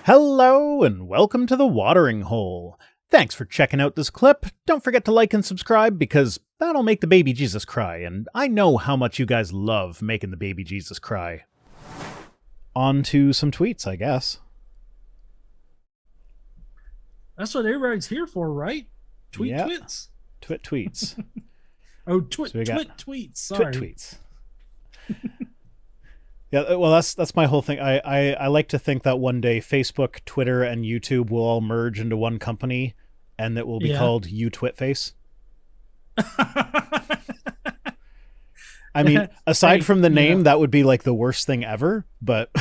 Hello and welcome to the Watering Hole. Thanks for checking out this clip. Don't forget to like and subscribe because that'll make the baby Jesus cry, and I know how much you guys love making the baby Jesus cry. On to some tweets, I guess. That's what everybody's here for, right? Yep. Tweets. Tweets. Tweets. Sorry. Tweets. Yeah, well, that's my whole thing. I like to think that one day Facebook, Twitter, and YouTube will all merge into one company, and it will be called YouTwitface. I mean, aside from the name, that would be like the worst thing ever, but...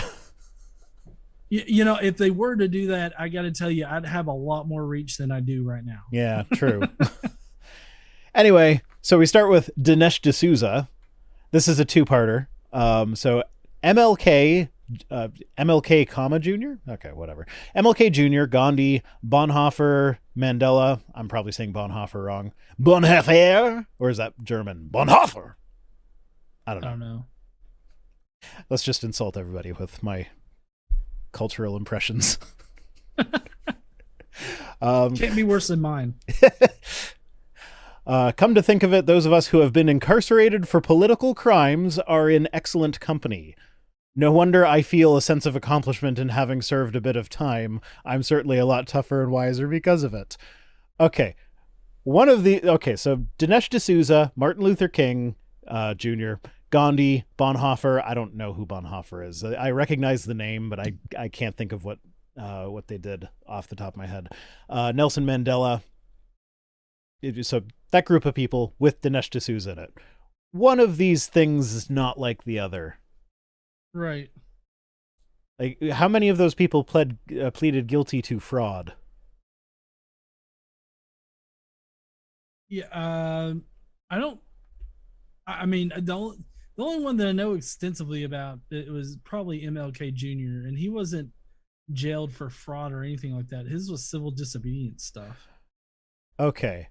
You know, if they were to do that, I got to tell you, I'd have a lot more reach than I do right now. Yeah, true. Anyway, so we start with Dinesh D'Souza. This is a two-parter. So MLK, comma Jr. Okay, whatever. MLK Jr., Gandhi, Bonhoeffer, Mandela. I'm probably saying Bonhoeffer wrong. Bonhoeffer, or is that German? Bonhoeffer. I don't know. Let's just insult everybody with my cultural impressions. Can't be worse than mine. Come to think of it, those of us who have been incarcerated for political crimes are in excellent company. No wonder I feel a sense of accomplishment in having served a bit of time. I'm certainly a lot tougher and wiser because of it. Okay. So Dinesh D'Souza, Martin Luther King Jr., Gandhi, Bonhoeffer. I don't know who Bonhoeffer is. I recognize the name, but I can't think of what they did off the top of my head. Nelson Mandela. So that group of people with Dinesh D'Souza in it. One of these things is not like the other. Right. Like, how many of those people pleaded guilty to fraud? Yeah. I mean, the only one that I know extensively about it was probably MLK Jr., and he wasn't jailed for fraud or anything like that. His was civil disobedience stuff. Okay.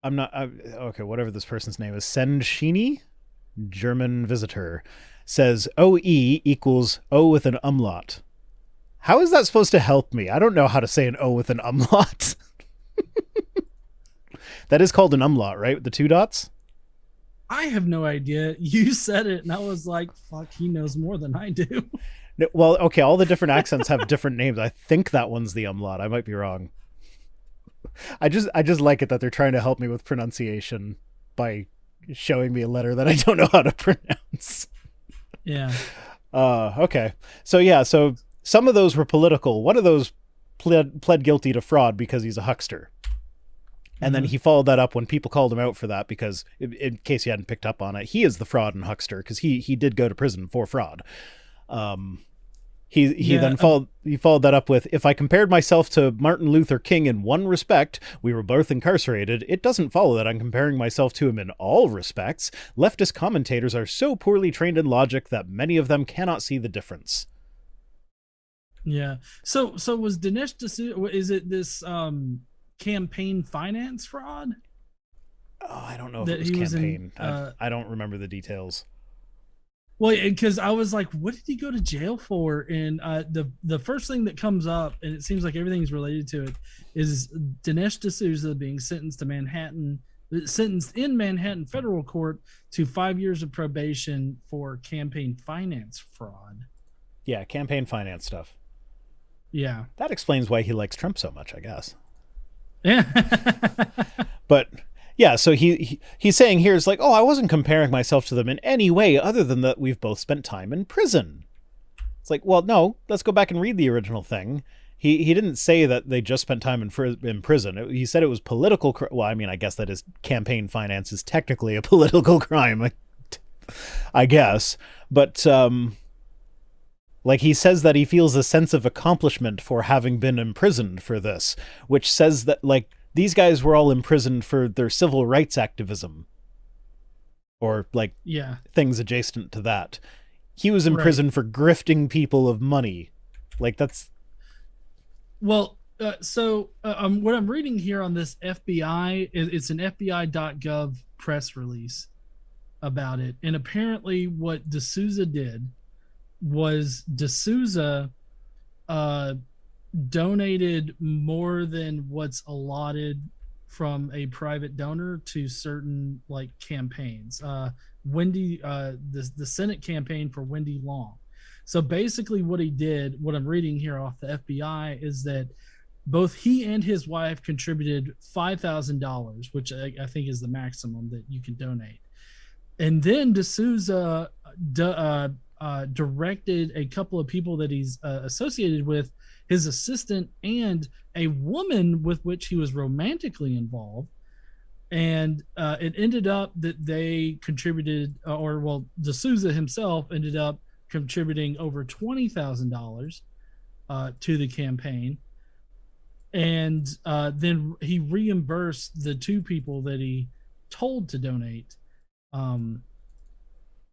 Okay, whatever this person's name is. Senshini, German visitor, says OE equals O with an umlaut. How is that supposed to help me? I don't know how to say an O with an umlaut. That is called an umlaut, right? With the two dots? I have no idea. You said it, and I was like, fuck, he knows more than I do. No, well, okay, all the different accents have different names. I think that one's the umlaut. I might be wrong. I just like it that they're trying to help me with pronunciation by showing me a letter that I don't know how to pronounce. Yeah. Okay. So some of those were political. One of those pled guilty to fraud because he's a huckster. And then he followed that up when people called him out for that because, in case you hadn't picked up on it, he is the fraud and huckster because he did go to prison for fraud. He followed that up with, if I compared myself to Martin Luther King in one respect, we were both incarcerated, it doesn't follow that I'm comparing myself to him in all respects. Leftist commentators are so poorly trained in logic that many of them cannot see the difference. Yeah. So was Dinesh D'Souza, is it this campaign finance fraud? Oh, I don't know if it was campaign. I don't remember the details. Well, because I was like, what did he go to jail for? And the first thing that comes up, and it seems like everything's related to it, is Dinesh D'Souza being sentenced in Manhattan federal court to 5 years of probation for campaign finance fraud. Yeah, campaign finance stuff. Yeah. That explains why he likes Trump so much, I guess. Yeah. But... yeah, so he's saying here is like, oh, I wasn't comparing myself to them in any way other than that we've both spent time in prison. It's like, well, no, let's go back and read the original thing. He didn't say that they just spent time in prison. He said it was political. Well, I mean, I guess that is campaign finance is technically a political crime, I guess. But like he says that he feels a sense of accomplishment for having been imprisoned for this, which says that like, these guys were all imprisoned for their civil rights activism or like things adjacent to that. He was in prison for grifting people of money. Like that's. Well, what I'm reading here on this FBI, it's an FBI.gov press release about it. And apparently what D'Souza did was D'Souza uh, donated more than what's allotted from a private donor to certain like campaigns. Wendy, the Senate campaign for Wendy Long. So basically, what he did, what I'm reading here off the FBI, is that both he and his wife contributed $5,000, which I think is the maximum that you can donate. And then D'Souza directed a couple of people that he's associated with, his assistant, and a woman with which he was romantically involved. And it ended up that they contributed, D'Souza himself ended up contributing over $20,000 to the campaign. And then he reimbursed the two people that he told to donate, and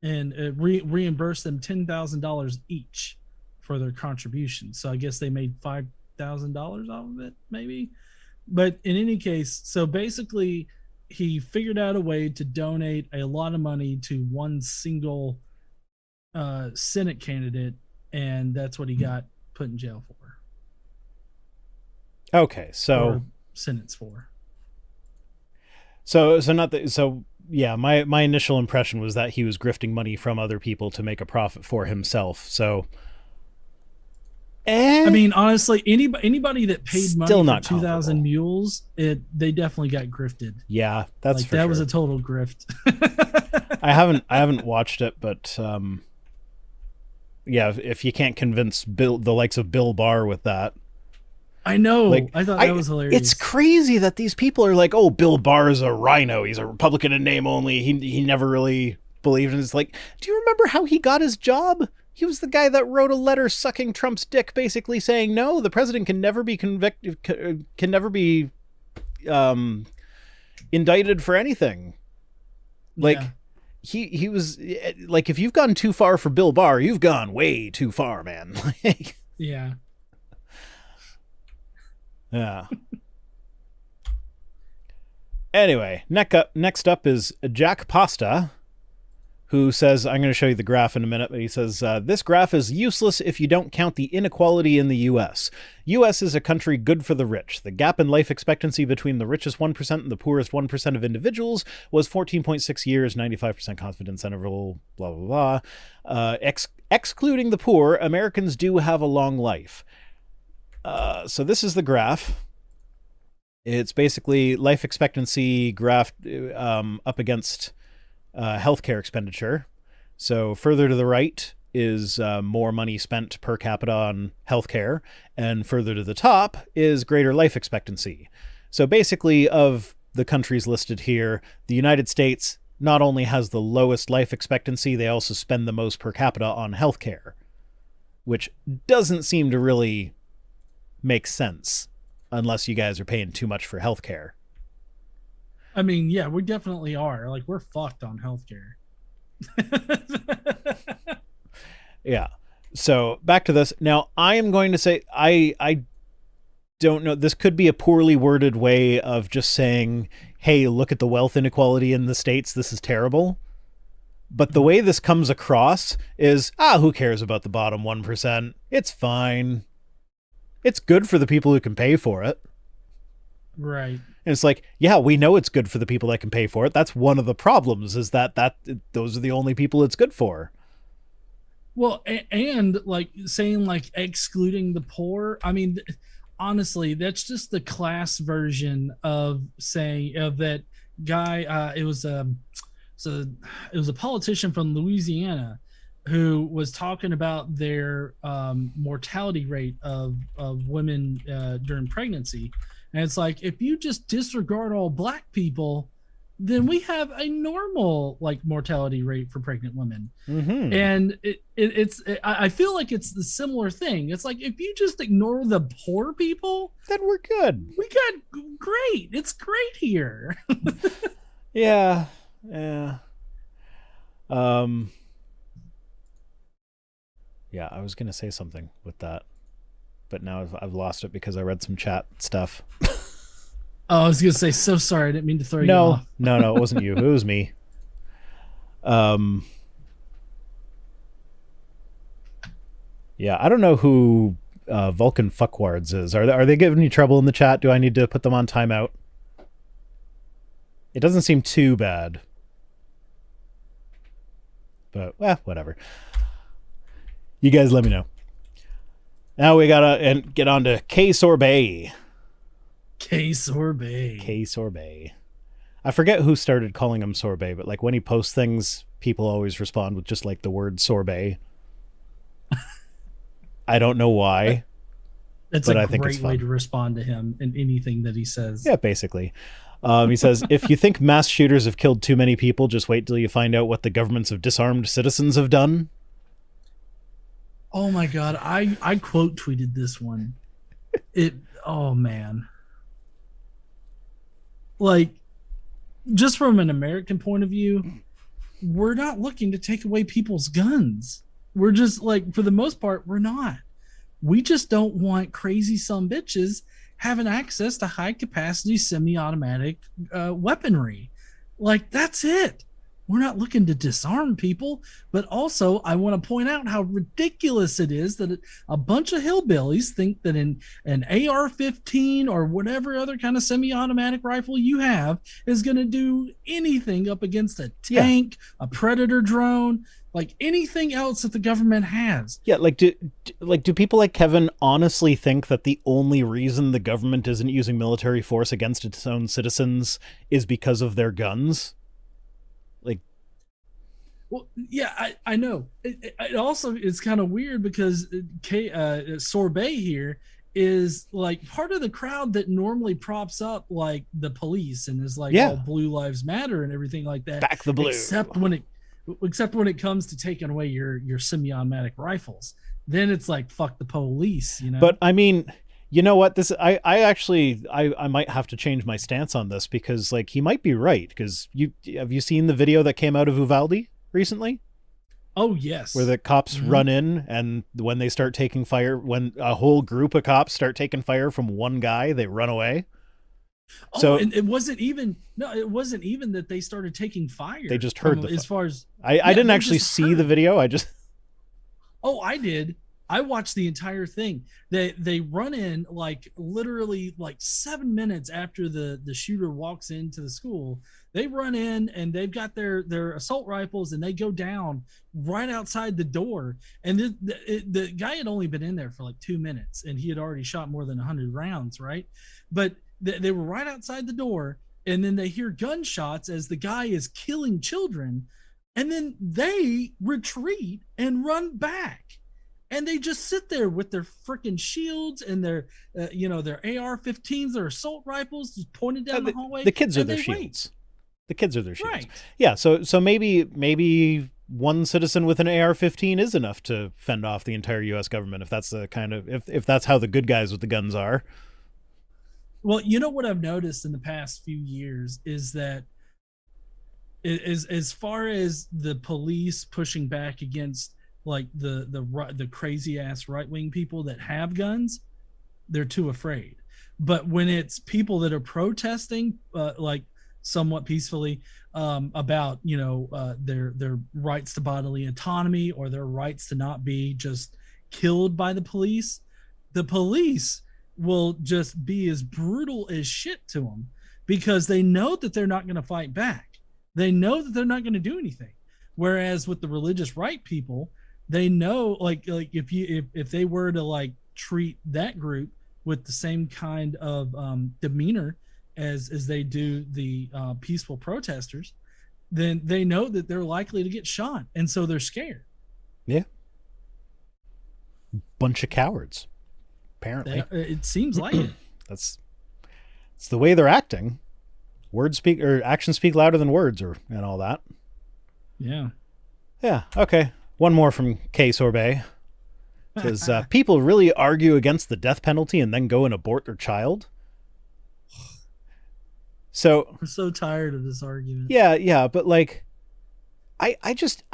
reimbursed them $10,000 each for their contribution. So I guess they made $5,000 off of it, maybe. But in any case, so basically, he figured out a way to donate a lot of money to one single Senate candidate, and that's what he got put in jail for. Okay, so or sentence for. So not that. So yeah, my initial impression was that he was grifting money from other people to make a profit for himself. So, I mean, honestly, anybody that paid money still for not 2,000 mules, they definitely got grifted. Yeah, that's like for that sure. was a total grift. I haven't watched it, but yeah, if you can't convince the likes of Bill Barr with that. I know. Like, I thought that was hilarious. It's crazy that these people are like, "Oh, Bill Barr is a rhino. He's a Republican in name only. He never really believed." And it's like, do you remember how he got his job? He was the guy that wrote a letter sucking Trump's dick, basically saying, "No, the president can never be convicted, can never be indicted for anything." Like, he was like, if you've gone too far for Bill Barr, you've gone way too far, man. Like, yeah. Yeah. Anyway, next up is Jack Pasta, who says, I'm going to show you the graph in a minute, but he says, this graph is useless if you don't count the inequality in the U.S. U.S. is a country good for the rich. The gap in life expectancy between the richest 1% and the poorest 1% of individuals was 14.6 years, 95% confidence interval, blah, blah, blah. Excluding the poor, Americans do have a long life. So this is the graph. It's basically life expectancy graph up against healthcare expenditure. So further to the right is more money spent per capita on healthcare, and further to the top is greater life expectancy. So basically, of the countries listed here, the United States not only has the lowest life expectancy, they also spend the most per capita on healthcare, which doesn't seem to really make sense unless you guys are paying too much for healthcare. I mean, yeah, we definitely are. Like, we're fucked on healthcare. Yeah. So back to this. Now, I am going to say, I don't know. This could be a poorly worded way of just saying, hey, look at the wealth inequality in the States. This is terrible. But the way this comes across is, who cares about the bottom 1%? It's fine. It's good for the people who can pay for it. Right. And it's like, yeah, we know it's good for the people that can pay for it. That's one of the problems, is that those are the only people it's good for. Well, and like saying like excluding the poor. I mean, honestly, that's just the class version of saying of that guy. It was a politician from Louisiana who was talking about their mortality rate of women during pregnancy. And it's like, if you just disregard all black people, then we have a normal like mortality rate for pregnant women. Mm-hmm. And I feel like it's the similar thing. It's like, if you just ignore the poor people, then we're good. We got great. It's great here. Yeah. Yeah. Yeah, I was going to say something with that, but now I've lost it because I read some chat stuff. Oh, I was going to say, so sorry. I didn't mean to throw you off. No, it wasn't you. It was me. Yeah, I don't know who Vulcan Fuckwards is. Are they giving you trouble in the chat? Do I need to put them on timeout? It doesn't seem too bad. But, whatever. You guys let me know. Now we gotta get on to K Sorbet. K Sorbet. K Sorbet. I forget who started calling him Sorbet, but like when he posts things, people always respond with just like the word sorbet. I don't know why. That's a great way to respond to him in anything that he says. Yeah, basically. He says, if you think mass shooters have killed too many people, just wait till you find out what the governments of disarmed citizens have done. Oh my God. I quote tweeted this one. Oh man. Like, just from an American point of view, we're not looking to take away people's guns. We're just like, for the most part, we're not. We just don't want crazy sumbitches having access to high capacity semi-automatic weaponry. Like, that's it. We're not looking to disarm people, but also I want to point out how ridiculous it is that a bunch of hillbillies think that an AR-15 or whatever other kind of semi-automatic rifle you have is going to do anything up against a tank, a Predator drone, like anything else that the government has. Yeah, do people like Kevin honestly think that the only reason the government isn't using military force against its own citizens is because of their guns? Well, yeah, I know. It also is kind of weird because Sorbet here is like part of the crowd that normally props up like the police and is like, oh, Blue Lives Matter and everything like that. Back the blue. Except when it comes to taking away your semi-automatic rifles. Then it's like, fuck the police, you know? But I mean, you know what? I might have to change my stance on this because like he might be right. Because have you seen the video that came out of Uvalde recently? Oh yes, where the cops run in, and when they start taking fire, when a whole group of cops start taking fire from one guy, they run away. Oh, so and it wasn't even that they started taking fire. They just heard as far as I didn't actually see the video. I did. I watched the entire thing. They run in like literally like 7 minutes after the shooter walks into the school. They run in and they've got their assault rifles and they go down right outside the door. And the guy had only been in there for like 2 minutes and he had already shot more than 100 rounds, right? But they were right outside the door, and then they hear gunshots as the guy is killing children, and then they retreat and run back. And they just sit there with their freaking shields and their AR-15s, their assault rifles, just pointed down the hallway. The kids are their shields. The kids are their shields. Right. Yeah. So maybe one citizen with an AR-15 is enough to fend off the entire U.S. government if that's the kind of if that's how the good guys with the guns are. Well, you know what I've noticed in the past few years is that as far as the police pushing back against like the crazy ass right wing people that have guns, they're too afraid. But when it's people that are protesting, like somewhat peacefully, about their rights to bodily autonomy or their rights to not be just killed by the police will just be as brutal as shit to them because they know that they're not going to fight back. They know that they're not going to do anything. Whereas with the religious right people, they know like if they were to like treat that group with the same kind of demeanor as they do the peaceful protesters, then they know that they're likely to get shot, and so they're scared. Yeah, bunch of cowards. Apparently, it seems like it. It's the way they're acting. Actions speak louder than words, and all that. Yeah. Yeah. Okay. One more from K Sorbet. It says, people really argue against the death penalty and then go and abort their child. So I'm so tired of this argument. Yeah, but like, I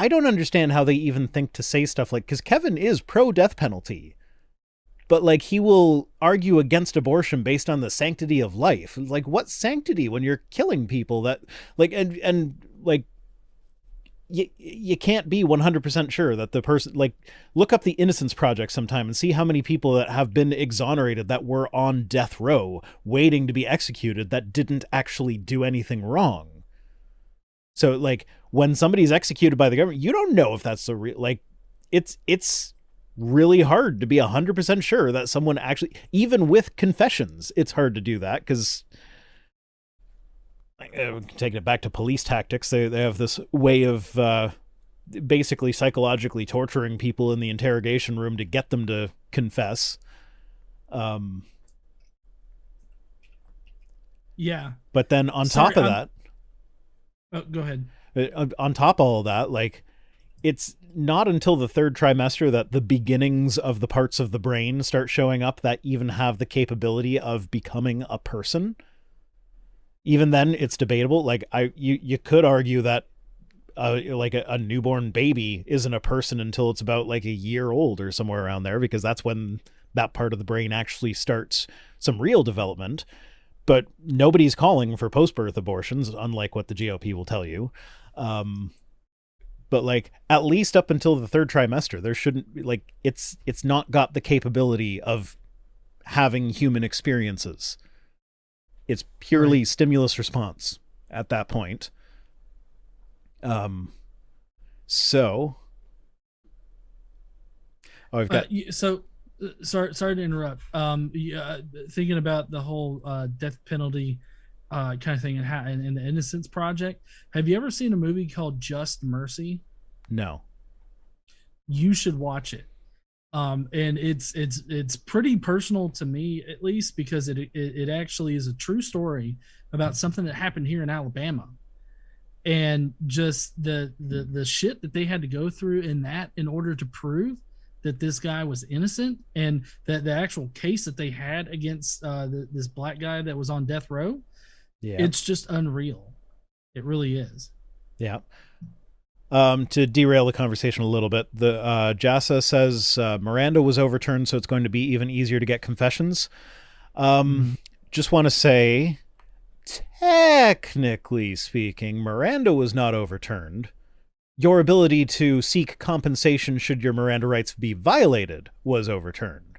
don't understand how they even think to say stuff like, because Kevin is pro death penalty, but like he will argue against abortion based on the sanctity of life. Like, what sanctity when you're killing people that like and like you can't be 100% sure that the person, like, look up the Innocence Project sometime and see how many people that have been exonerated that were on death row waiting to be executed that didn't actually do anything wrong. So, like, when somebody's executed by the government, you don't know if that's the real, like, it's really hard to be 100% sure that someone actually, even with confessions, it's hard to do that, because taking it back to police tactics, they have this way of basically psychologically torturing people in the interrogation room to get them to confess. Yeah. But then on top of that, oh, go ahead. On top of all of that, like, it's not until the third trimester that the beginnings of the parts of the brain start showing up that even have the capability of becoming a person. Even then, it's debatable. Like, you could argue that like a newborn baby isn't a person until it's about like a year old or somewhere around there, because that's when that part of the brain actually starts some real development. But nobody's calling for post-birth abortions, unlike what the GOP will tell you. But, like, at least up until the third trimester, there shouldn't be, like, it's not got the capability of having human experiences. It's purely stimulus response at that point. So, I've got sorry to interrupt. Thinking about the whole death penalty kind of thing in the Innocence Project. Have you ever seen a movie called Just Mercy? No. You should watch it. And it's pretty personal to me, at least, because it actually is a true story about something that happened here in Alabama, and just the shit that they had to go through in order to prove that this guy was innocent, and that the actual case that they had against this black guy that was on death row. Yeah, it's just unreal. It really is. Yeah. To derail the conversation a little bit, the JASA says Miranda was overturned, so it's going to be even easier to get confessions. Just want to say, technically speaking, Miranda was not overturned. Your ability to seek compensation should your Miranda rights be violated was overturned.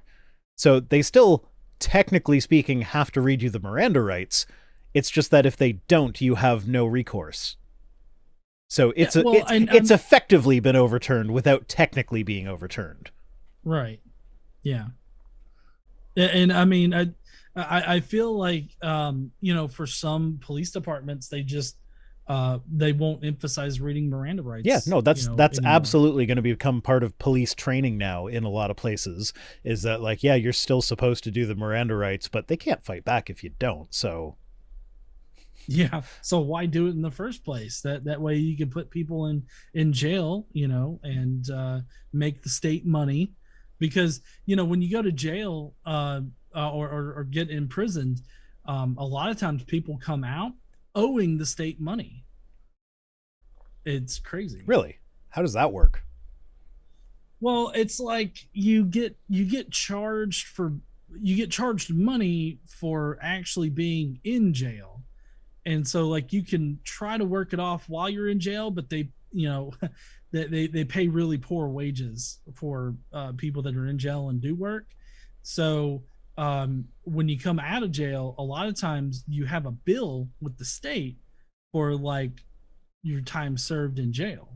So they still, technically speaking, have to read you the Miranda rights. It's just that if they don't, you have no recourse. So it's it's effectively been overturned without technically being overturned. Right. Yeah. And I mean, I feel like for some police departments, they just they won't emphasize reading Miranda rights. Yeah, no, that's absolutely going to become part of police training now in a lot of places. Is that, like, yeah, you're still supposed to do the Miranda rights, but they can't fight back if you don't. So. Yeah. So why do it in the first place? That way you can put people in jail, and make the state money, because when you go to jail or get imprisoned, a lot of times people come out owing the state money. It's crazy. Really? How does that work? Well, it's like you get charged money for actually being in jail. And so, like, you can try to work it off while you're in jail, but they pay really poor wages for people that are in jail and do work. So when you come out of jail, a lot of times you have a bill with the state for, like, your time served in jail.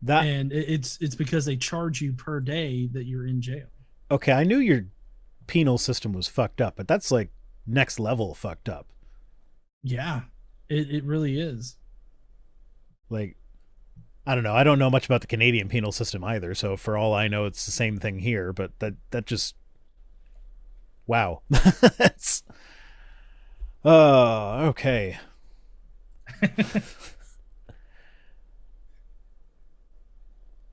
And it's because they charge you per day that you're in jail. Okay, I knew your penal system was fucked up, but that's like next level fucked up. Yeah, it really is. Like, I don't know. I don't know much about the Canadian penal system either. So for all I know, it's the same thing here. But that just, wow. That's, okay.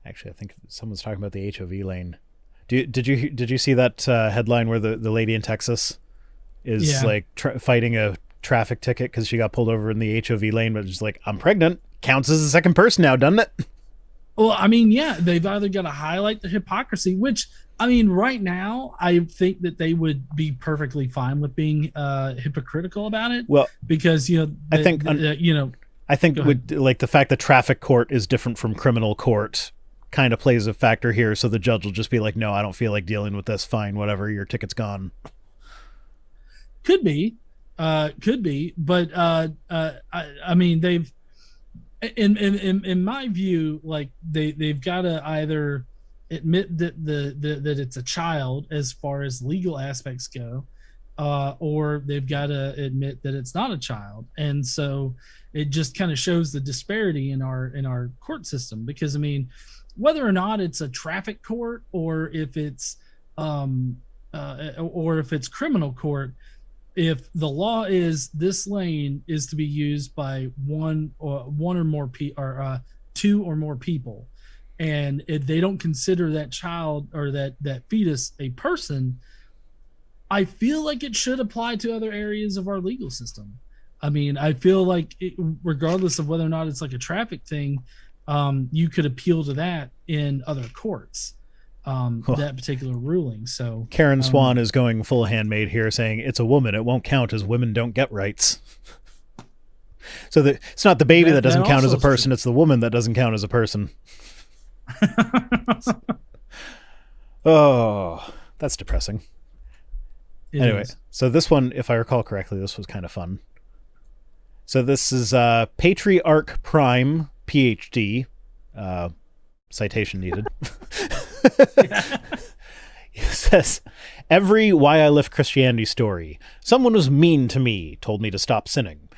Actually, I think someone's talking about the HOV lane. Did you see that headline where the lady in Texas is like fighting a traffic ticket because she got pulled over in the HOV lane, but just like, I'm pregnant, counts as a second person now, doesn't it? Well, I mean, yeah, they've either got to highlight the hypocrisy, which, I mean, right now, I think that they would be perfectly fine with being hypocritical about it. Well, because, I think I think like the fact that traffic court is different from criminal court kind of plays a factor here. So the judge will just be like, no, I don't feel like dealing with this. Fine, whatever, your ticket's gone. Could be. But I mean, they've, in my view, like they've got to either admit that that it's a child as far as legal aspects go, or they've got to admit that it's not a child. And so it just kind of shows the disparity in our court system, because I mean, whether or not it's a traffic court or if it's criminal court, if the law is this lane is to be used by one or more two or more people, and if they don't consider that child or that fetus a person, I feel like it should apply to other areas of our legal system. I mean, I feel like regardless of whether or not it's like a traffic thing, you could appeal to that in other courts. That particular ruling. So Karen Swan is going full Handmaid here, saying it's a woman, it won't count as women don't get rights. So it's not the baby that doesn't count as a person, it's the woman that doesn't count as a person. Oh, that's depressing. Anyway, so this one, if I recall correctly, this was kind of fun. So this is Patriarch Prime, PhD, citation needed. It says, every Why I Left Christianity story. Someone was mean to me, told me to stop sinning.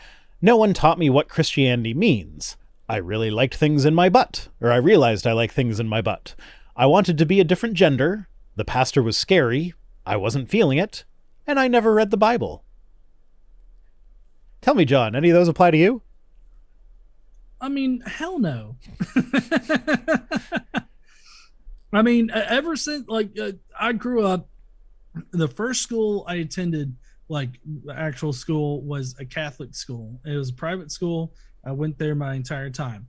No one taught me what Christianity means. I really liked things in my butt, or I realized I like things in my butt. I wanted to be a different gender. The pastor was scary. I wasn't feeling it. And I never read the Bible. Tell me, John, any of those apply to you? I mean, hell no. I mean, ever since I grew up, the first school I attended, like actual school, was a Catholic school. It was a private school. I went there my entire time.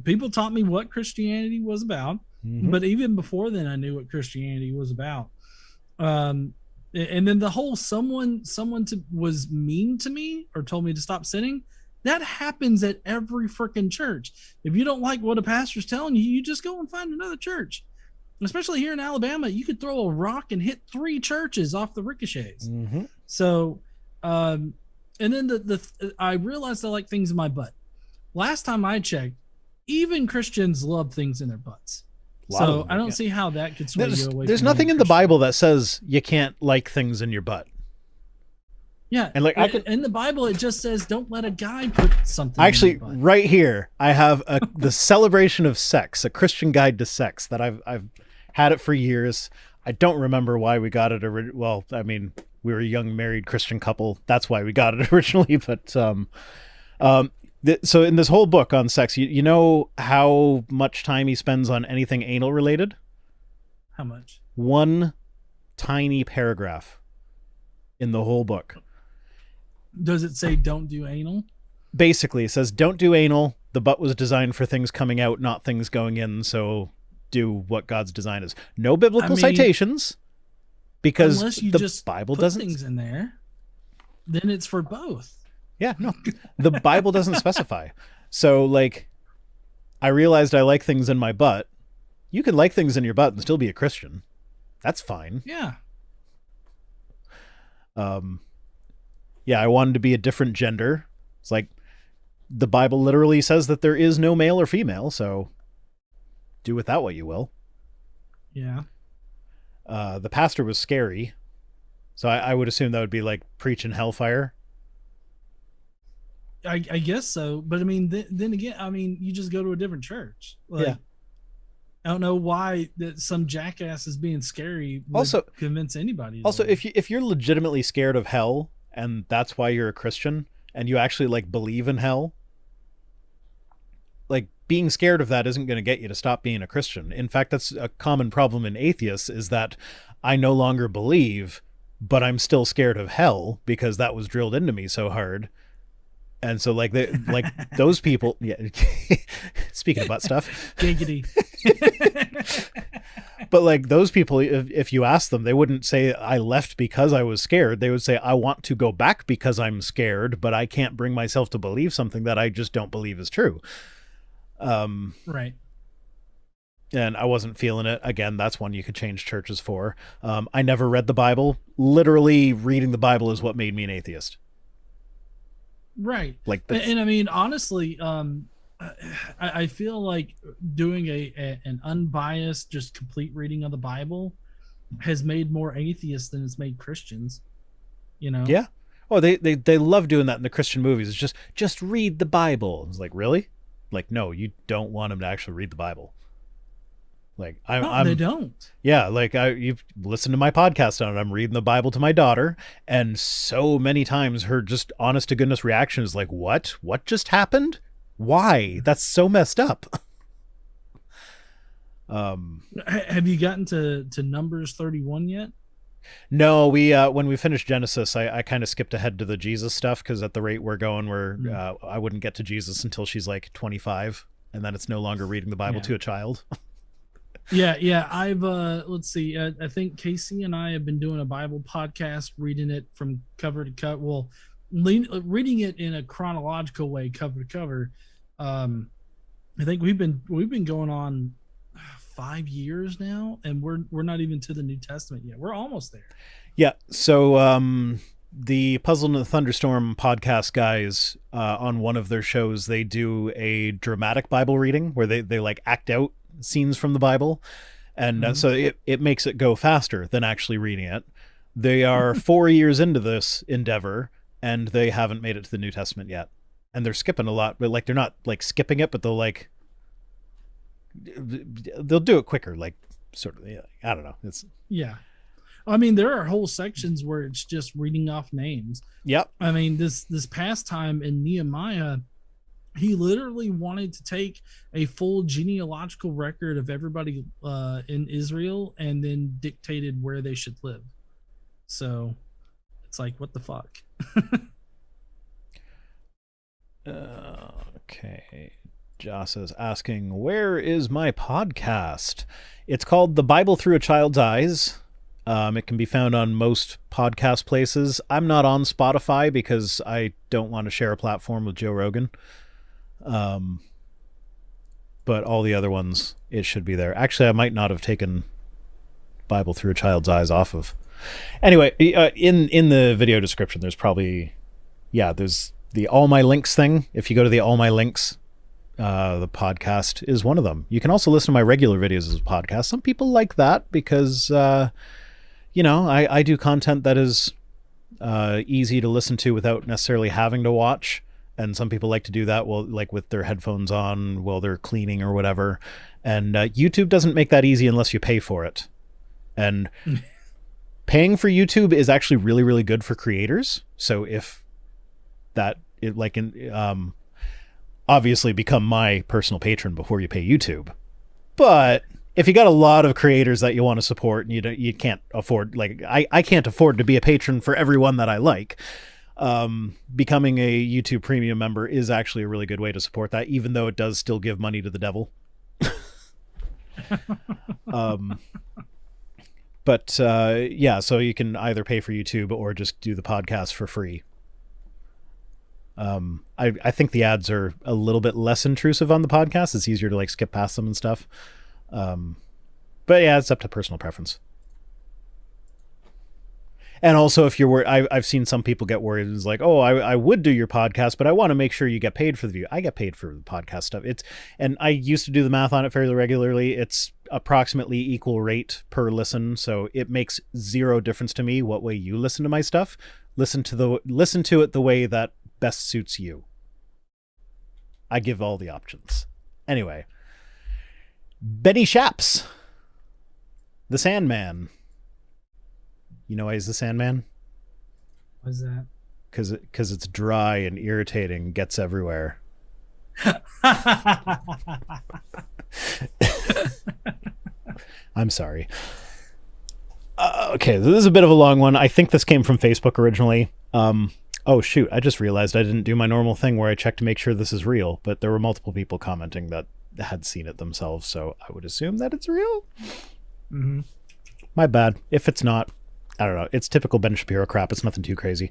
People taught me what Christianity was about, but even before then, I knew what Christianity was about. And then the whole someone was mean to me or told me to stop sinning. That happens at every freaking church. If you don't like what a pastor's telling you, you just go and find another church. Especially here in Alabama, you could throw a rock and hit 3 churches off the ricochets. So, and then I realized I like things in my butt. Last time I checked, even Christians love things in their butts. So I don't see how that could sway you away. There's nothing in the Bible that says you can't like things in your butt. Yeah, and like in the Bible, it just says don't let a guy put something. Actually, in your butt. right here, I have the Celebration of Sex, a Christian guide to sex that I've had it for years. I don't remember why we got it. Well, I mean, we were a young married Christian couple. That's why we got it originally. But so in this whole book on sex, you know how much time he spends on anything anal related? How much? 1 tiny paragraph in the whole book. Does it say don't do anal? Basically, it says don't do anal. The butt was designed for things coming out, not things going in. So do what God's design is. No biblical citations, because unless you the just Bible put doesn't. Things in there, then it's for both. Yeah, no, the Bible doesn't specify. So, like, I realized I like things in my butt. You can like things in your butt and still be a Christian. That's fine. Yeah. Yeah, I wanted to be a different gender. It's like the Bible literally says that there is no male or female, so do with that what you will. Yeah. The pastor was scary, so I would assume that would be like preaching hellfire. I guess so, but I mean, then again, I mean, you just go to a different church. Like, yeah. I don't know why that some jackass is being scary would also convince anybody. Also, if you're legitimately scared of hell and that's why you're a Christian and you actually like believe in hell, like being scared of that isn't going to get you to stop being a Christian. In fact, that's a common problem in atheists, is that I no longer believe, but I'm still scared of hell because that was drilled into me so hard. And so like those people, yeah. Speaking of butt stuff, giggity. But like those people, if you ask them, they wouldn't say I left because I was scared. They would say I want to go back because I'm scared, but I can't bring myself to believe something that I just don't believe is true. Right. And I wasn't feeling it. Again, that's one you could change churches for. I never read the Bible. Literally reading the Bible is what made me an atheist. Right. Like, and I mean, honestly, I feel like doing an unbiased, just complete reading of the Bible has made more atheists than it's made Christians. You know? Yeah. Oh, they love doing that in the Christian movies. It's just read the Bible. It's like, really? Like, no, you don't want them to actually read the Bible. Like they don't. Yeah, like you've listened to my podcast on it. I'm reading the Bible to my daughter, and so many times her just honest to goodness reaction is like, "What? What just happened? Why? That's so messed up." Have you gotten to Numbers 31 yet? No, we when we finished Genesis, I kind of skipped ahead to the Jesus stuff because at the rate we're going, I wouldn't get to Jesus until she's like 25, and then it's no longer reading the Bible to a child. Yeah. I've let's see. I think Casey and I have been doing a Bible podcast, reading it from cover to cover. Well, reading it in a chronological way, cover to cover. I think we've been going on 5 years now, and we're not even to the New Testament yet. We're almost there. Yeah. So the Puzzle in the Thunderstorm podcast guys, on one of their shows, they do a dramatic Bible reading where they like act out scenes from the Bible, and so it makes it go faster than actually reading it. They are 4 years into this endeavor, and they haven't made it to the New Testament yet, and they're skipping a lot. But like, they're not like skipping it, but they'll do it quicker, like sort of. I don't know. It's I mean, there are whole sections where it's just reading off names. Yep. I mean, this past time in Nehemiah, he literally wanted to take a full genealogical record of everybody in Israel and then dictated where they should live. So it's like, what the fuck? Okay. Joss is asking, where is my podcast? It's called The Bible Through a Child's Eyes. It can be found on most podcast places. I'm not on Spotify because I don't want to share a platform with Joe Rogan. But all the other ones, it should be there. Actually, I might not have taken Bible Through a Child's Eyes off of. Anyway, in the video description, there's probably, there's the All My Links thing. If you go to the All My Links, the podcast is one of them. You can also listen to my regular videos as a podcast. Some people like that because, I do content that is easy to listen to without necessarily having to watch. And some people like to do that with their headphones on while they're cleaning or whatever. And YouTube doesn't make that easy unless you pay for it. And paying for YouTube is actually really, really good for creators. So if obviously become my personal patron before you pay YouTube. But if you got a lot of creators that you want to support and you can't afford, I can't afford to be a patron for everyone that I like. Becoming a YouTube premium member is actually a really good way to support that, even though it does still give money to the devil. So you can either pay for YouTube or just do the podcast for free. I think the ads are a little bit less intrusive on the podcast. It's easier to skip past them and stuff. But yeah, it's up to personal preference. And also, if you're worried, I've seen some people get worried. It's like, oh, I would do your podcast, but I want to make sure you get paid for the view. I get paid for the podcast stuff. And I used to do the math on it fairly regularly. It's approximately equal rate per listen, so it makes zero difference to me what way you listen to my stuff. Listen to it the way that best suits you. I give all the options. Anyway, Benny Shaps, the Sandman. You know why he's the Sandman? What's that? Because it's dry and irritating, gets everywhere. I'm sorry. Okay, this is a bit of a long one. I think this came from Facebook originally. Oh shoot, I just realized I didn't do my normal thing where I check to make sure this is real, but there were multiple people commenting that had seen it themselves, so I would assume that it's real. Mm-hmm. My bad. If it's not, I don't know. It's typical Ben Shapiro crap. It's nothing too crazy.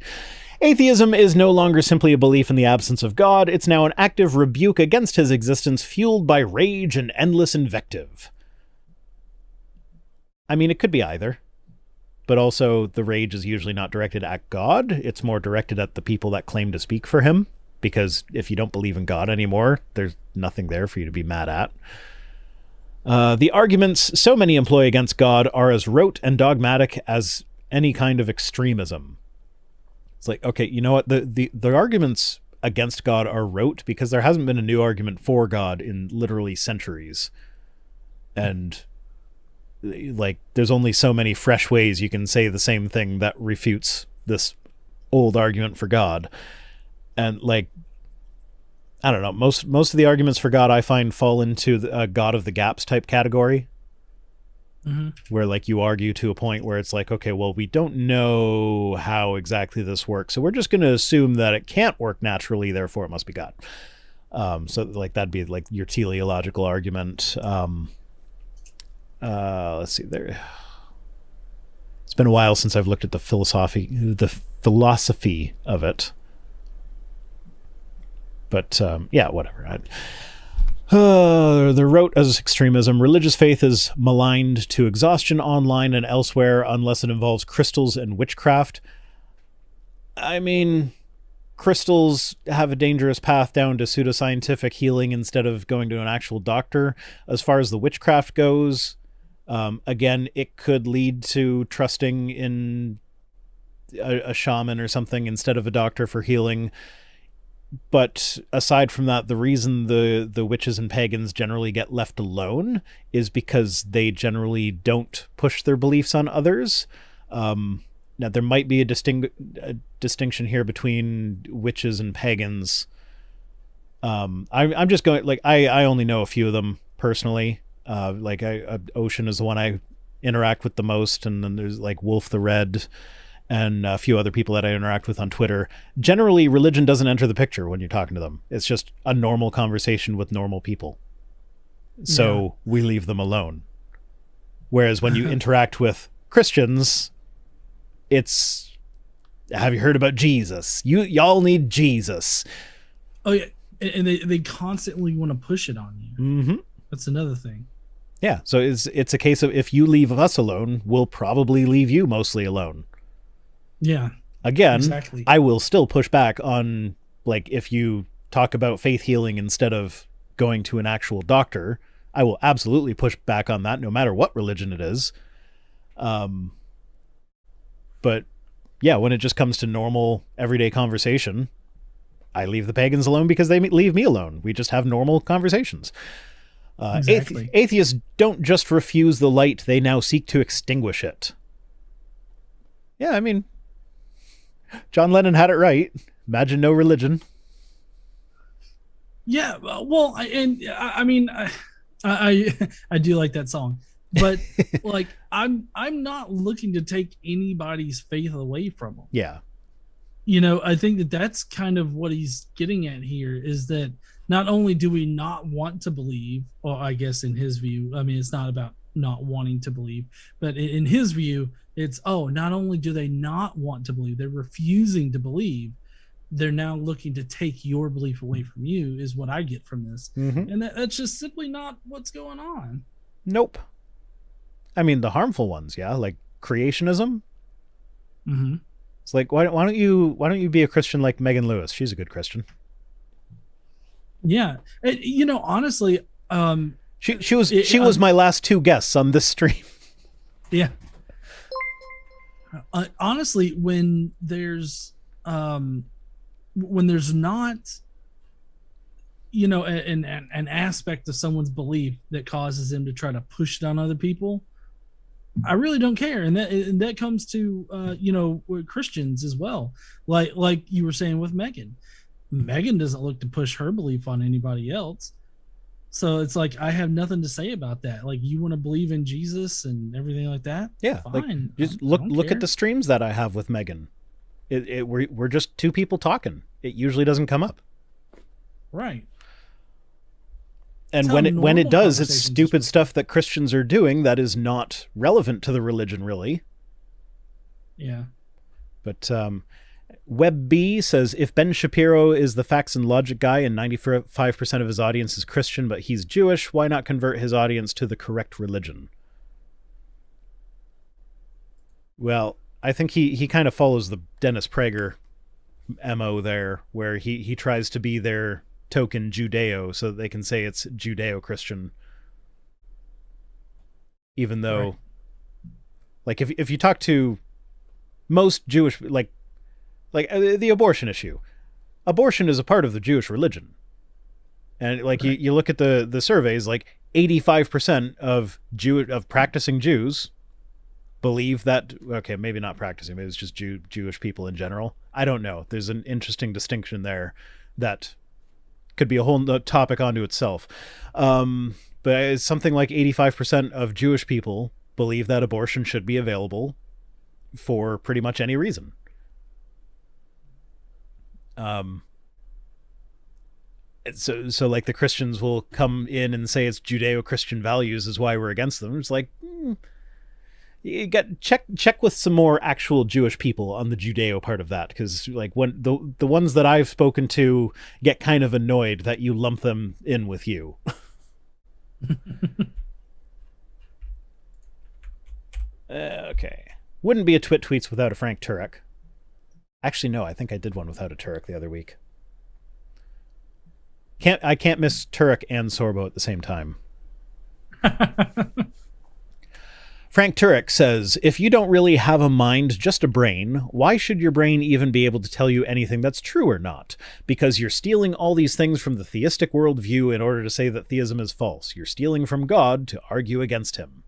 Atheism is no longer simply a belief in the absence of God. It's now an active rebuke against his existence, fueled by rage and endless invective. I mean, it could be either. But also, the rage is usually not directed at God. It's more directed at the people that claim to speak for him. Because if you don't believe in God anymore, there's nothing there for you to be mad at. The arguments so many employ against God are as rote and dogmatic as any kind of extremism. It's like, okay, you know what? The arguments against God are rote because there hasn't been a new argument for God in literally centuries. And like, there's only so many fresh ways you can say the same thing that refutes this old argument for God. And like, I don't know, most of the arguments for God I find fall into the God of the gaps type category. Mm-hmm. Where like you argue to a point where it's like, okay, well, we don't know how exactly this works, so we're just going to assume that it can't work naturally, therefore it must be God. So like that'd be like your teleological argument. Let's see there. It's been a while since I've looked at the philosophy of it. But yeah, whatever. They're rote as extremism. Religious faith is maligned to exhaustion online and elsewhere unless it involves crystals and witchcraft. I mean, crystals have a dangerous path down to pseudoscientific healing instead of going to an actual doctor. As far as the witchcraft goes, again, it could lead to trusting in a shaman or something instead of a doctor for healing. But aside from that, the reason the witches and pagans generally get left alone is because they generally don't push their beliefs on others. Now, there might be a distinction here between witches and pagans. I'm just going, like, I only know a few of them personally. Ocean is the one I interact with the most, and then there's like Wolf the Red and a few other people that I interact with on Twitter. Generally, religion doesn't enter the picture when you're talking to them. It's just a normal conversation with normal people. So we leave them alone. Whereas when you interact with Christians, it's, have you heard about Jesus? Y'all need Jesus. Oh, yeah. And they constantly want to push it on you. Mm-hmm. That's another thing. Yeah. So it's a case of, if you leave us alone, we'll probably leave you mostly alone. Yeah. Again, exactly. I will still push back on, like, if you talk about faith healing instead of going to an actual doctor, I will absolutely push back on that no matter what religion it is. But yeah, when it just comes to normal everyday conversation, I leave the pagans alone because they leave me alone. We just have normal conversations. Exactly. Atheists don't just refuse the light, they now seek to extinguish it. Yeah, I mean, John Lennon had it right. Imagine no religion. Yeah, well, I mean, I do like that song, but like, I'm not looking to take anybody's faith away from them. Yeah. You know, I think that's kind of what he's getting at here, is that not only do we not want to believe, or I guess in his view, I mean, it's not about not wanting to believe, but in his view, it's, not only do they not want to believe, they're refusing to believe, they're now looking to take your belief away from you, is what I get from this. Mm-hmm. And that's just simply not what's going on. Nope. I mean, the harmful ones, yeah, like creationism. Mm-hmm. It's like, why don't you be a Christian like Megan Lewis? She's a good Christian. Yeah, you know, honestly, she was my last two guests on this stream. Yeah. Honestly, when there's not, you know, an aspect of someone's belief that causes them to try to push it on other people, I really don't care. And that comes to you know, Christians as well. Like you were saying with Megan. Megan doesn't look to push her belief on anybody else. So it's like, I have nothing to say about that. Like, you want to believe in Jesus and everything like that? Yeah. Fine. Like, just look at the streams that I have with Megan. We're just two people talking. It usually doesn't come up. Right. And when it does, it's stupid stuff that Christians are doing that is not relevant to the religion, really. Yeah. But Web B says, if Ben Shapiro is the facts and logic guy and 95% of his audience is Christian, but he's Jewish, why not convert his audience to the correct religion? Well, I think he kind of follows the Dennis Prager MO there, where he tries to be their token Judeo so that they can say it's Judeo-Christian. Even though, right. Like, if you talk to most Jewish, like the abortion issue, abortion is a part of the Jewish religion. And like, right. you look at the surveys, like 85% of practicing Jews believe that, okay, maybe not practicing, maybe it's just Jewish people in general. I don't know. There's an interesting distinction there that could be a whole topic onto itself. But it's something like 85% of Jewish people believe that abortion should be available for pretty much any reason. So like the Christians will come in and say it's Judeo-Christian values is why we're against them. It's like, you got check with some more actual Jewish people on the Judeo part of that, because like when the ones that I've spoken to get kind of annoyed that you lump them in with you. Okay, wouldn't be a Twit Tweets without a Frank Turek. Actually, no, I think I did one without a Turek the other week. I can't miss Turek and Sorbo at the same time. Frank Turek says, if you don't really have a mind, just a brain, why should your brain even be able to tell you anything that's true or not? Because you're stealing all these things from the theistic worldview in order to say that theism is false. You're stealing from God to argue against him.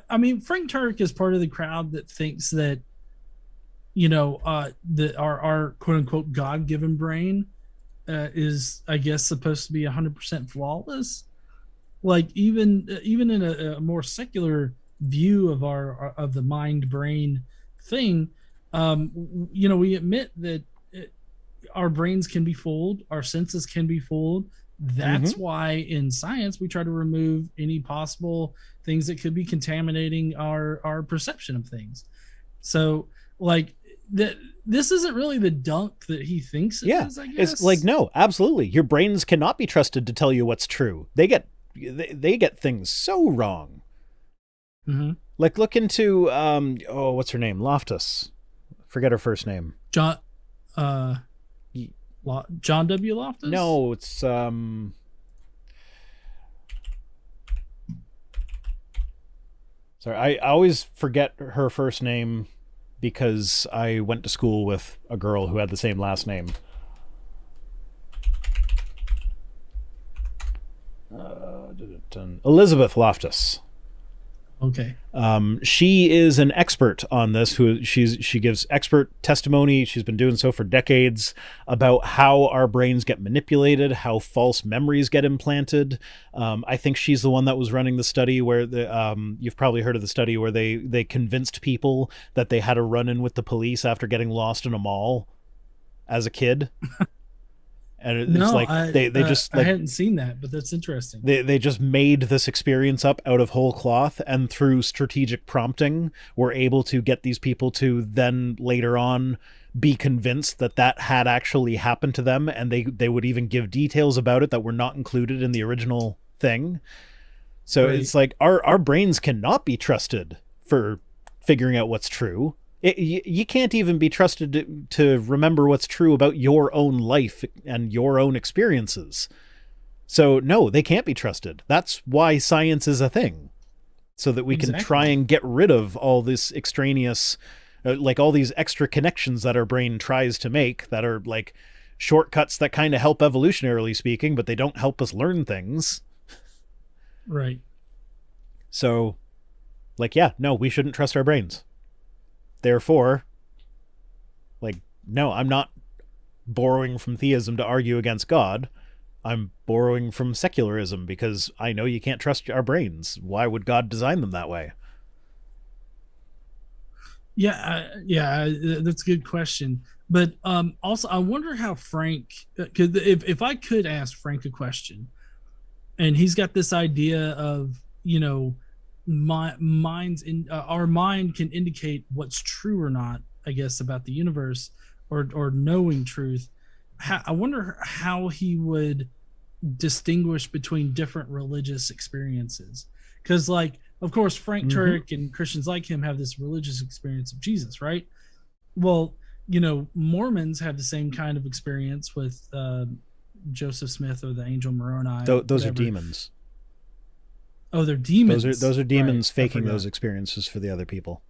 I mean, Frank Turek is part of the crowd that thinks that, that our quote unquote God-given brain is, I guess, supposed to be 100% flawless. Like even in a more secular view of the mind brain thing, we admit that our brains can be fooled, our senses can be fooled. That's why in science we try to remove any possible things that could be contaminating our perception of things. So like this isn't really the dunk that he thinks it is, I guess. It's like, no, absolutely. Your brains cannot be trusted to tell you what's true. They get things so wrong. Mm-hmm. Like, look into what's her name? Loftus. Forget her first name. John W. Loftus? No, it's sorry, I always forget her first name because I went to school with a girl who had the same last name. Elizabeth Loftus. Okay. She is an expert on this. She gives expert testimony. She's been doing so for decades about how our brains get manipulated, how false memories get implanted. I think she's the one that was running the study where you've probably heard of the study where they convinced people that they had a run-in with the police after getting lost in a mall as a kid. And it's I hadn't seen that, but that's interesting. They just made this experience up out of whole cloth, and through strategic prompting were able to get these people to then later on be convinced that had actually happened to them, and they would even give details about it that were not included in the original thing. So It's like our brains cannot be trusted for figuring out what's true. You can't even be trusted to remember what's true about your own life and your own experiences. So no, they can't be trusted. That's why science is a thing, so that we can try and get rid of all this extraneous, like all these extra connections that our brain tries to make that are like shortcuts that kind of help evolutionarily speaking, but they don't help us learn things. Right. So like, yeah, no, we shouldn't trust our brains. Therefore, like, no, I'm not borrowing from theism to argue against God. I'm borrowing from secularism because I know you can't trust our brains. Why would God design them that way? Yeah, that's a good question. But also, I wonder how Frank, because if I could ask Frank a question, and he's got this idea of, our mind can indicate what's true or not, I guess, about the universe, or knowing truth. I wonder how he would distinguish between different religious experiences, because, like, of course, Frank Turek and Christians like him have this religious experience of Jesus, right? Well, Mormons have the same kind of experience with Joseph Smith or the angel Moroni. Those are demons. Oh, they're demons. Those are demons, right, faking those experiences for the other people.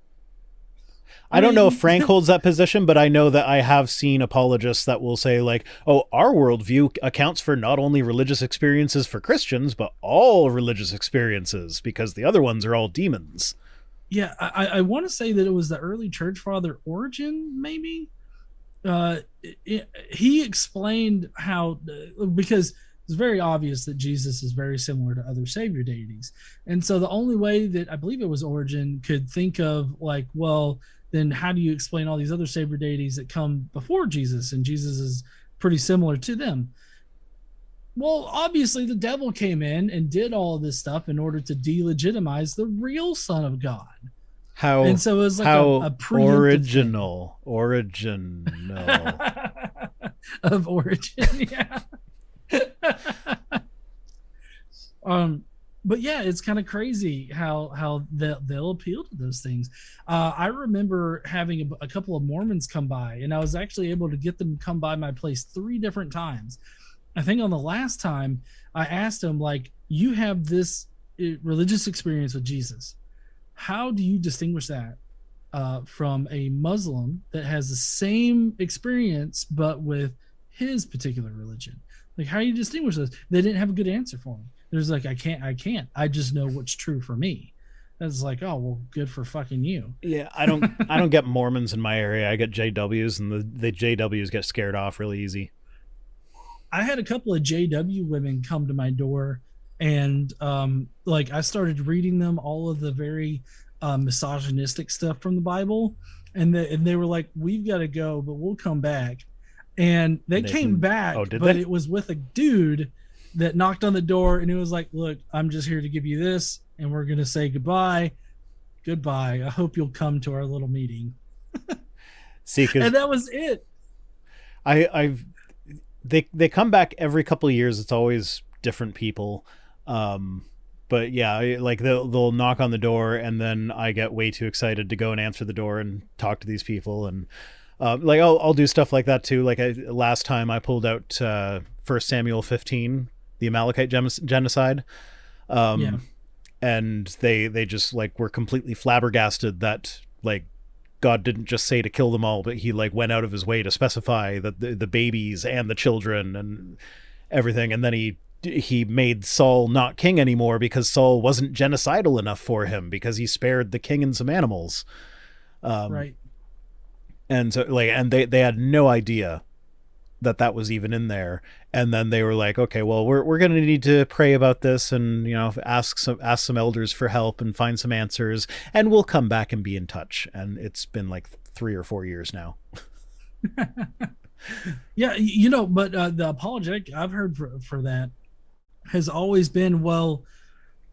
I don't know if Frank holds that position, but I know that I have seen apologists that will say, like, oh, our worldview accounts for not only religious experiences for Christians, but all religious experiences, because the other ones are all demons. Yeah, I want to say that it was the early church father Origen, maybe. He explained how, because it's very obvious that Jesus is very similar to other savior deities. And so the only way that I believe it was Origen could think of, like, well, then how do you explain all these other savior deities that come before Jesus? And Jesus is pretty similar to them. Well, obviously the devil came in and did all of this stuff in order to delegitimize the real Son of God. And so it was like a original of origin, yeah. But yeah, it's kind of crazy how they'll appeal to those things. I remember having a couple of Mormons come by, and I was actually able to get them to come by my place 3 different times. I think on the last time I asked them, like, you have this religious experience with Jesus. How do you distinguish that from a Muslim that has the same experience but with his particular religion? Like, how do you distinguish those? They didn't have a good answer for me. There's like, I can't. I just know what's true for me. That's like, oh, well, good for fucking you. Yeah, I don't get Mormons in my area. I get JWs, and the JWs get scared off really easy. I had a couple of JW women come to my door, and like, I started reading them all of the very misogynistic stuff from the Bible, and they were like, we've got to go, but we'll come back. And they came back, but it was with a dude that knocked on the door, and it was like, look, I'm just here to give you this, and we're going to say goodbye. I hope you'll come to our little meeting. See, and that was it. They come back every couple of years. It's always different people. But yeah, like they'll knock on the door, and then I get way too excited to go and answer the door and talk to these people. And like I'll do stuff like that too. Like last time I pulled out 1 Samuel 15, the Amalekite genocide. And they just like were completely flabbergasted that, like, God didn't just say to kill them all, but he like went out of his way to specify that the babies and the children and everything. And then he made Saul not king anymore because Saul wasn't genocidal enough for him, because he spared the king and some animals. Right. And so like, and they had no idea that was even in there. And then they were like, okay, well, we're going to need to pray about this, and, ask some elders for help and find some answers, and we'll come back and be in touch. And it's been like 3 or 4 years now. Yeah. But the apologetic I've heard for that has always been, well,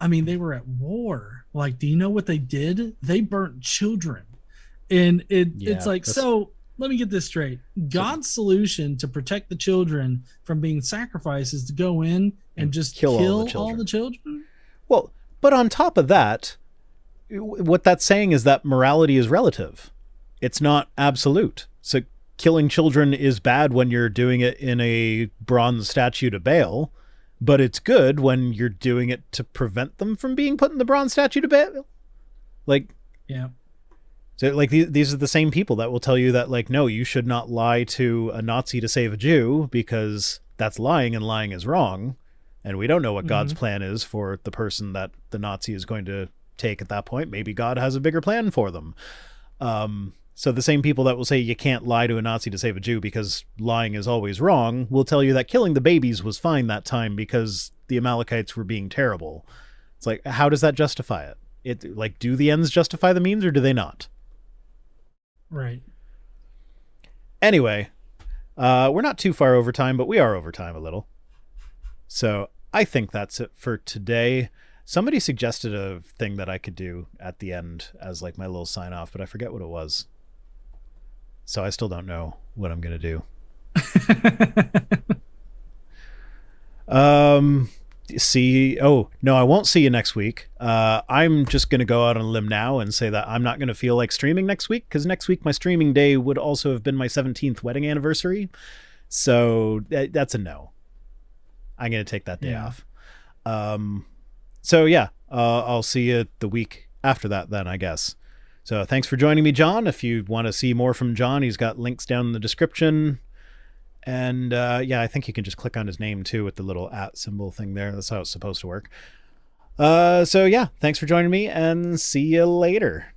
I mean, they were at war. Like, do you know what they did? They burnt children. And it's like, so let me get this straight. God's solution to protect the children from being sacrificed is to go in and just kill all the children? Well, but on top of that, what that's saying is that morality is relative. It's not absolute. So killing children is bad when you're doing it in a bronze statue to Baal, but it's good when you're doing it to prevent them from being put in the bronze statue to Baal. Like, yeah. So, like, these are the same people that will tell you that, like, no, you should not lie to a Nazi to save a Jew, because that's lying, and lying is wrong. And we don't know what God's plan is for the person that the Nazi is going to take at that point. Maybe God has a bigger plan for them. So the same people that will say you can't lie to a Nazi to save a Jew because lying is always wrong will tell you that killing the babies was fine that time because the Amalekites were being terrible. It's like, how does that justify it? Do the ends justify the means, or do they not? Right. Anyway, we're not too far over time, but we are over time a little. So I think that's it for today. Somebody suggested a thing that I could do at the end as like my little sign off, but I forget what it was. So I still don't know what I'm going to do. Oh no, I won't see you next week. I'm just gonna go out on a limb now and say that I'm not gonna feel like streaming next week, because next week my streaming day would also have been my 17th wedding anniversary, so that's a no. I'm gonna take that day off. So yeah, I'll see you the week after that then, I guess. So thanks for joining me, John. If you want to see more from John, he's got links down in the description. And yeah, I think you can just click on his name too with the little @ symbol thing there. That's how it's supposed to work. So yeah, thanks for joining me and see you later.